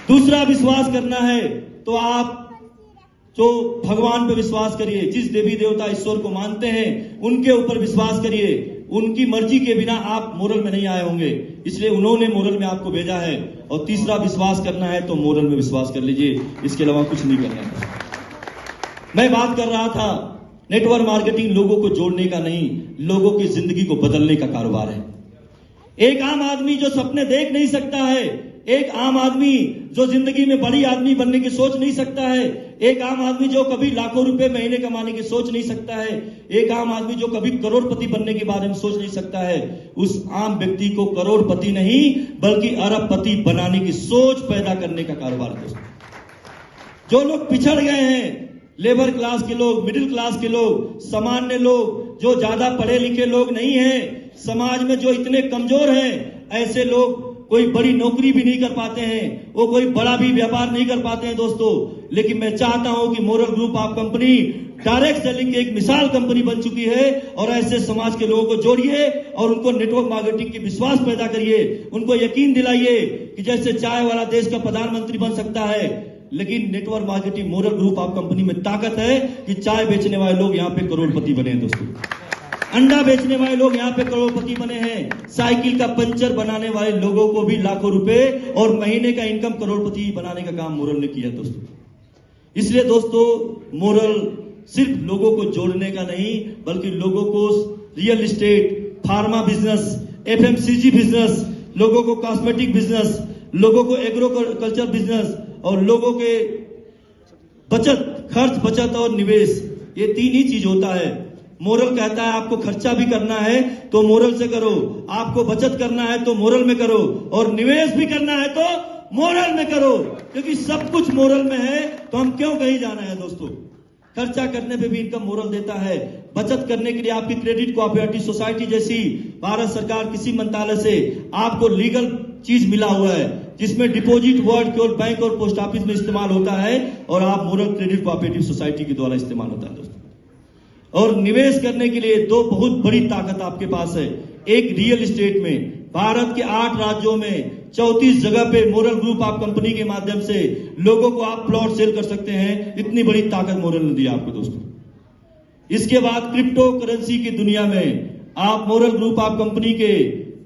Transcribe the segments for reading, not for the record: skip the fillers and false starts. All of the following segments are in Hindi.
दूसरा विश्वास करना है तो आप जो भगवान पे विश्वास करिए, जिस देवी देवता ईश्वर को मानते हैं उनके ऊपर विश्वास करिए। उनकी मर्जी के बिना आप मोरल में नहीं आए होंगे, इसलिए उन्होंने मोरल में आपको भेजा है। और तीसरा विश्वास करना है तो मोरल में विश्वास कर लीजिए, इसके अलावा कुछ नहीं करना है। मैं बात कर रहा था नेटवर्क मार्केटिंग लोगों को जोड़ने का नहीं, लोगों की जिंदगी को बदलने का कारोबार है। एक आम आदमी जो सपने देख नहीं सकता है, एक आम आदमी जो जिंदगी में बड़ी आदमी बनने की सोच नहीं सकता है, एक आम आदमी जो कभी लाखों रुपए महीने कमाने की सोच नहीं सकता है, एक आम आदमी जो कभी करोड़पति बनने के बारे में सोच नहीं सकता है, उस आम व्यक्ति को करोड़पति नहीं बल्कि अरबपति बनाने की सोच पैदा करने का कारोबार है। जो लोग पिछड़ गए हैं, लेबर क्लास के लोग, मिडिल क्लास के लोग, सामान्य लोग, जो ज्यादा पढ़े लिखे लोग नहीं हैं, समाज में जो इतने कमजोर हैं, ऐसे लोग कोई बड़ी नौकरी भी नहीं कर पाते हैं, वो कोई बड़ा भी व्यापार नहीं कर पाते हैं दोस्तों। लेकिन मैं चाहता हूं कि moral group of company direct selling की एक मिसाल कंपनी बन चुकी है, और ऐसे समाज के लोगों को जोड़िए और उनको नेटवर्क मार्केटिंग की विश्वास पैदा करिए। उनको यकीन दिलाइए कि जैसे चाय वाला देश का प्रधानमंत्री बन सकता है, लेकिन network marketing moral group of company में ताकत है कि चाय बेचने वाले लोग यहाँ पे करोड़पति बने हैं दोस्तों, अंडा बेचने वाले लोग यहाँ पे करोड़पति बने हैं, साइकिल का पंचर बनाने वाले लोगों को भी लाखों रुपए और महीने का इनकम करोड़पति बनाने का काम मोरल ने किया दोस्तों। इसलिए दोस्तों, मोरल सिर्फ लोगों को जोड़ने का नहीं बल्कि लोगों को real estate, pharma business, FMCG business, लोगों को कॉस्मेटिक बिजनेस, लोगों को एग्रोकल्चर बिजनेस और लोगों के बचत, खर्च, बचत और निवेश, ये तीन ही चीज होता है। मोरल कहता है आपको खर्चा भी करना है तो मोरल से करो, आपको बचत करना है तो मोरल में करो, और निवेश भी करना है तो मोरल में करो, क्योंकि सब कुछ मोरल में है तो हम क्यों कहीं जाना है दोस्तों। खर्चा करने पे भी इनकम मोरल देता है, बचत करने के लिए आपकी क्रेडिट कोऑपरेटिव सोसाइटी जैसी भारत सरकार किसी मंत्रालय से आपको लीगल चीज मिला हुआ है जिसमें डिपॉजिट वर्ड केवल बैंक और पोस्ट ऑफिस में इस्तेमाल होता है और आप मोरल क्रेडिट कोऑपरेटिव सोसाइटी के द्वारा इस्तेमाल होता है दोस्तों। और निवेश करने के लिए दो बहुत बड़ी ताकत आपके पास है। एक रियल एस्टेट में भारत के 8 राज्यों में 34 जगह पे मोरल ग्रुप ऑफ कंपनी के माध्यम से लोगों को आप प्लॉट सेल कर सकते हैं। इतनी बड़ी ताकत मोरल ने दी आपको दोस्तों। इसके बाद क्रिप्टो करेंसी की दुनिया में आप मोरल ग्रुप ऑफ कंपनी के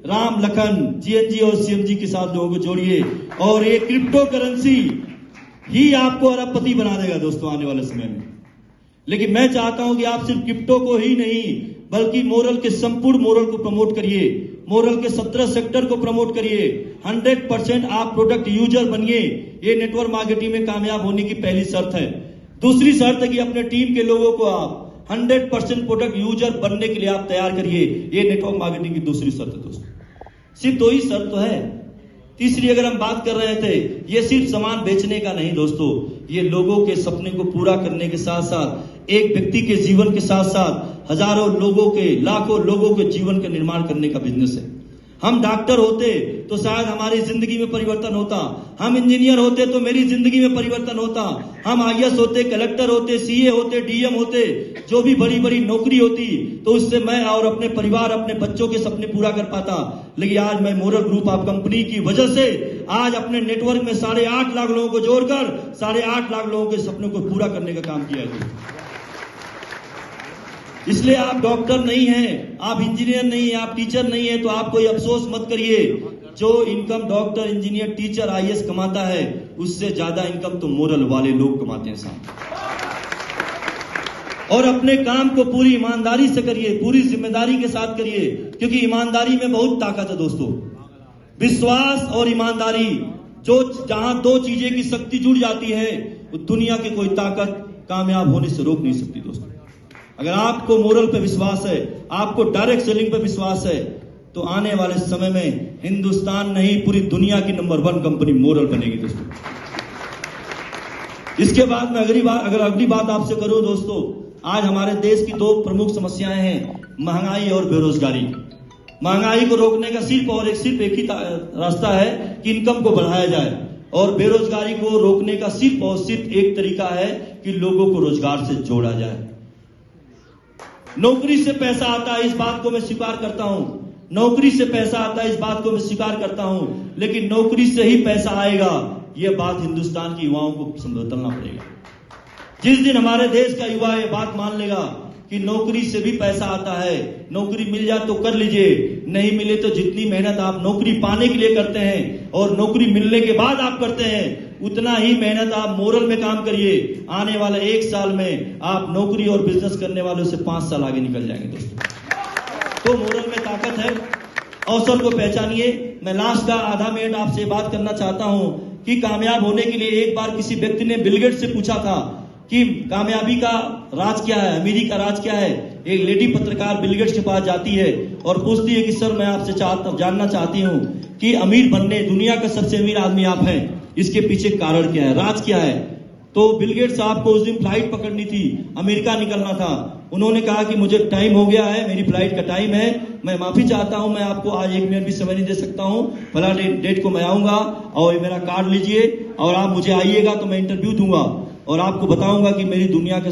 राम, लखन, जीएनजी और सीएमजी के साथ लोगों को जोड़िए और ये क्रिप्टो करेंसी ही आपको अरबपति बना देगा दोस्तों आने वाले समय में। लेकिन मैं चाहता हूं कि आप सिर्फ क्रिप्टो को ही नहीं बल्कि मोरल के संपूर्ण मोरल को प्रमोट करिए, मोरल के 17 सेक्टर को प्रमोट करिए। 100% आप प्रोडक्ट यूजर बनिए। ये नेटवर्क मार्केटिंग में कामयाब होने की पहली शर्त है। दूसरी शर्त है कि अपने टीम के लोगों को आप 100% प्रोडक्ट यूजर बनने के लिए आप तैयार करिए। ये नेटवर्क मार्केटिंग की दूसरी शर्त है दोस्तों। सिर्फ 2 ही शर्त तो है। तीसरी अगर हम बात कर रहे थे, ये सिर्फ सामान बेचने का नहीं दोस्तों, ये लोगों के सपने को पूरा करने के साथ साथ एक व्यक्ति के जीवन के साथ साथ हजारों लोगों के, लाखों लोगों के जीवन का निर्माण करने का बिजनेस है। हम डॉक्टर होते तो शायद हमारी जिंदगी में परिवर्तन होता, हम इंजीनियर होते तो मेरी जिंदगी में परिवर्तन होता, हम आईएएस होते, कलेक्टर होते, सीए होते, डीएम होते, जो भी बड़ी बड़ी नौकरी होती तो उससे मैं और अपने परिवार, अपने बच्चों के सपने पूरा कर पाता। लेकिन आज मैं मोरल ग्रुप ऑफ कंपनी की वजह से आज अपने नेटवर्क में 8.5 लाख लोगों को जोड़कर 8.5 लाख लोगों के सपनों को पूरा करने का काम किया है। इसलिए आप डॉक्टर नहीं हैं, आप इंजीनियर नहीं है, आप टीचर नहीं है तो आप कोई अफसोस मत करिए। जो income doctor, engineer, teacher, IAS कमाता है उससे ज्यादा इनकम तो मोरल वाले लोग कमाते हैं साहब। और अपने काम को पूरी ईमानदारी से करिए, पूरी जिम्मेदारी के साथ करिए, क्योंकि ईमानदारी में बहुत ताकत है दोस्तों। विश्वास और ईमानदारी, जो जहां 2 चीजें की शक्ति जुड़ जाती है वो दुनिया की कोई ताकत कामयाब होने से रोक नहीं सकती दोस्तों। अगर आपको मोरल पे विश्वास है, आपको डायरेक्ट सेलिंग पे विश्वास है, तो आने वाले समय में हिंदुस्तान नहीं पूरी दुनिया की नंबर 1 कंपनी मोरल बनेगी दोस्तों। इसके बाद मैं अगली बात आपसे करूं दोस्तों, आज हमारे देश की 2 प्रमुख समस्याएं हैं, महंगाई और बेरोजगारी। महंगाई को रोकने का सिर्फ एक ही रास्ता है कि इनकम को बढ़ाया जाए, और बेरोजगारी को रोकने का सिर्फ एक तरीका है कि लोगों को रोजगार से जोड़ा जाए। नौकरी से पैसा आता है, इस बात को मैं स्वीकार करता हूं। नौकरी से पैसा आता है, इस बात को मैं स्वीकार करता हूं। लेकिन नौकरी से ही पैसा आएगा ये बात हिंदुस्तान के युवाओं को बदलना पड़ेगा। जिस दिन हमारे देश का युवा ये बात मान लेगा कि नौकरी से भी पैसा आता है, नौकरी मिल जाए तो कर लीजिए, नहीं मिले तो जितनी मेहनत आप नौकरी पाने के लिए करते हैं और नौकरी मिलने के बाद आप करते हैं, उतना ही मेहनत आप मोरल में काम करिए। आने वाले 1 साल में आप नौकरी और बिजनेस करने वालों से 5 साल आगे निकल जाएंगे दोस्तों। तो मोरल में ताकत है, अवसर को पहचानिए। मैं लास्ट का आधा मिनट आपसे बात करना चाहता हूं कि कामयाब होने के लिए एक बार किसी व्यक्ति ने बिल गेट्स से पूछा था कि कामयाबी का राज क्या है, अमीरी का राज क्या है। एक लेडी पत्रकार बिल गेट्स के पास जाती है और पूछती है कि सर मैं आपसे जानना चाहती हूं कि अमीर बनने, दुनिया का सबसे अमीर आदमी आप हैं, इसके पीछे कारण क्या है, राज क्या है। तो बिल गेट्स साहब को उस दिन फ्लाइट पकड़नी थी, अमेरिका निकलना था। उन्होंने कहा कि मुझे टाइम हो गया है, मेरी फ्लाइट का टाइम है, मैं माफी चाहता हूं, मैं आपको आज 1 मिनट भी समय नहीं दे सकता हूं। फला डेट को मैं आऊंगा और मेरा कार्ड लीजिए और आप मुझे आइएगा तो मैं इंटरव्यू दूंगा और आपको बताऊंगा कि मेरी दुनिया का